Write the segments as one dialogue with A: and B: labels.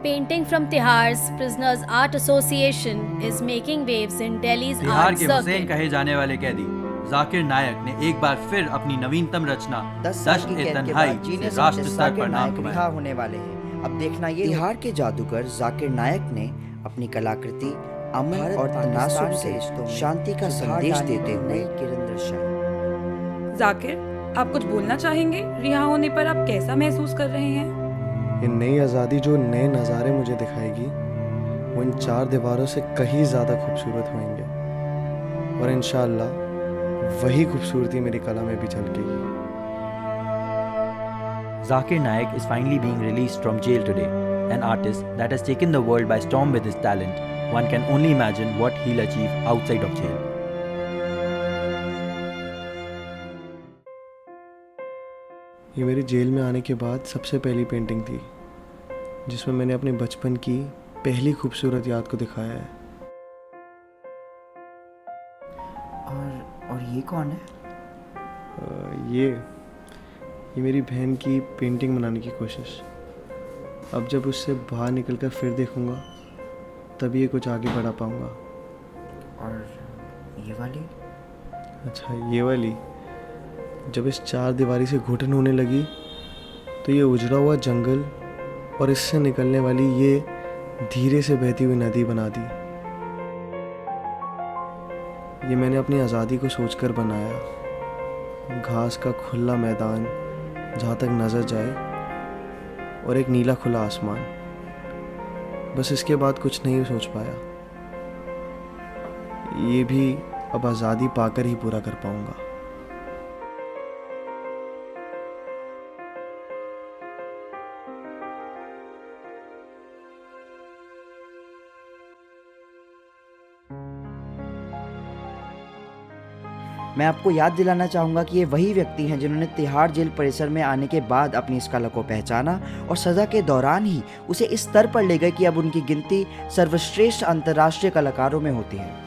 A: Painting from Tihar's Prisoners Art Association is making waves in Delhi's
B: Tihar
A: art
B: के Hussain
A: circuit.
B: कहे जाने वाले कैदी जाकिर नायक ने एक बार फिर अपनी नवीनतम रचना
C: 10 साल
B: दश्त
C: की
B: ए
C: कैद के
B: तन्हाई
C: बाद जीने
B: से
C: से
B: राष्ट्र
C: अपने
B: स्तर
C: जाकिर
B: पर नाम
C: नायक रिहा
B: कमाया।
C: होने वाले हैं। अब देखना ये तिहाड़ के जादूगर जाकिर नायक ने अपनी कलाकृति अमन और तनासुब से शांति का संदेश देते हुए किरण दर्शाई।
D: जाकिर, आप कुछ बोलना चाहेंगे? रिहा होने पर आप कैसा महसूस कर रहे हैं?
E: ये नई आज़ादी जो नए नज़ारे मुझे दिखाएगी वो इन 4 दीवारों से कहीं ज़्यादा खूबसूरत होंगे और इंशाअल्लाह वही खूबसूरती मेरी कला में भी झलकेगी।
B: Zakir Naik is finally being released from jail today, an artist that has taken the world by storm with his talent. One can only imagine what he'll achieve outside of jail.
E: ये मेरी jail में आने के बाद सबसे पहली painting थी जिसमें मैंने अपने बचपन की पहली खूबसूरत याद को दिखाया है।
C: और ये कौन है?
E: ये मेरी बहन की पेंटिंग बनाने की कोशिश। अब जब उससे बाहर निकलकर फिर देखूंगा तभी ये कुछ आगे बढ़ा पाऊंगा।
C: और ये वाली?
E: अच्छा, ये वाली जब इस 4 दीवारी से घुटन होने लगी तो ये उजड़ा हुआ जंगल और इससे निकलने वाली ये धीरे से बहती हुई नदी बना दी। ये मैंने अपनी आज़ादी को सोचकर बनाया। घास का खुला मैदान जहाँ तक नज़र जाए और एक नीला खुला आसमान, बस इसके बाद कुछ नहीं सोच पाया। ये भी अब आज़ादी पाकर ही पूरा कर पाऊंगा।
C: मैं आपको याद दिलाना चाहूँगा कि ये वही व्यक्ति हैं जिन्होंने तिहाड़ जेल परिसर में आने के बाद अपनी इस कला को पहचाना और सज़ा के दौरान ही उसे इस स्तर पर ले गए कि अब उनकी गिनती सर्वश्रेष्ठ अंतर्राष्ट्रीय कलाकारों में होती है।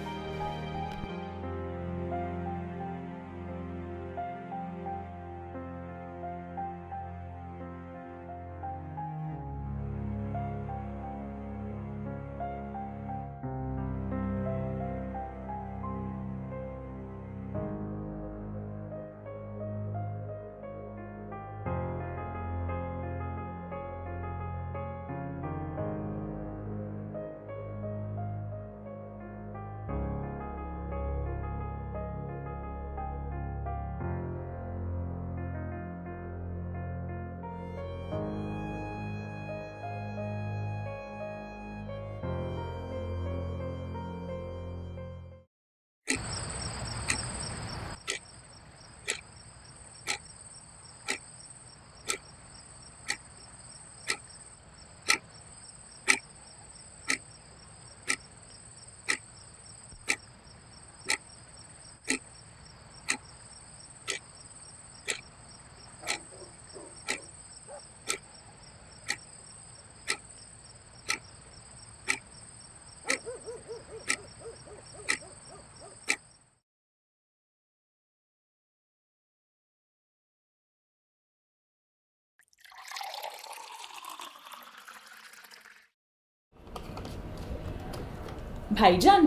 D: भाईजान,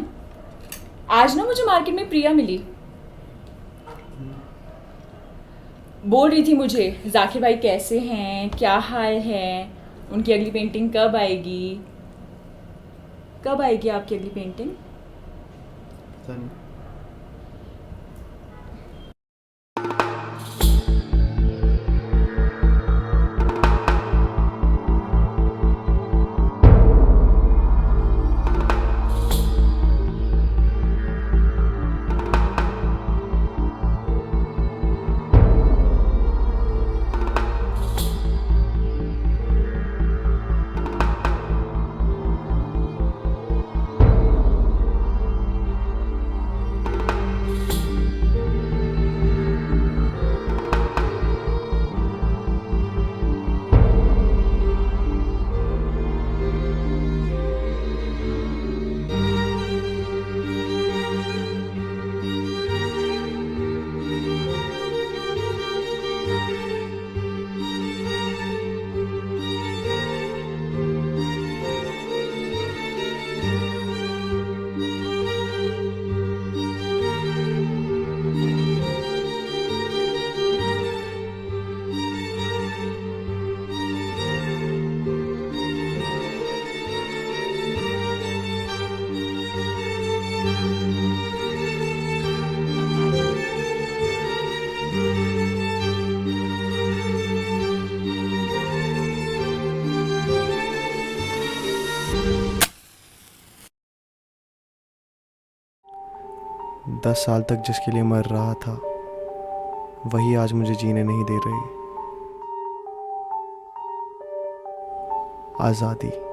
D: आज ना मुझे मार्केट में प्रिया मिली। बोल रही थी मुझे जाकिर भाई कैसे हैं, क्या हाल है, उनकी अगली पेंटिंग कब आएगी। कब आएगी आपकी अगली पेंटिंग?
E: दस साल तक जिसके लिए मर रहा था वही आज मुझे जीने नहीं दे रही। आज़ादी।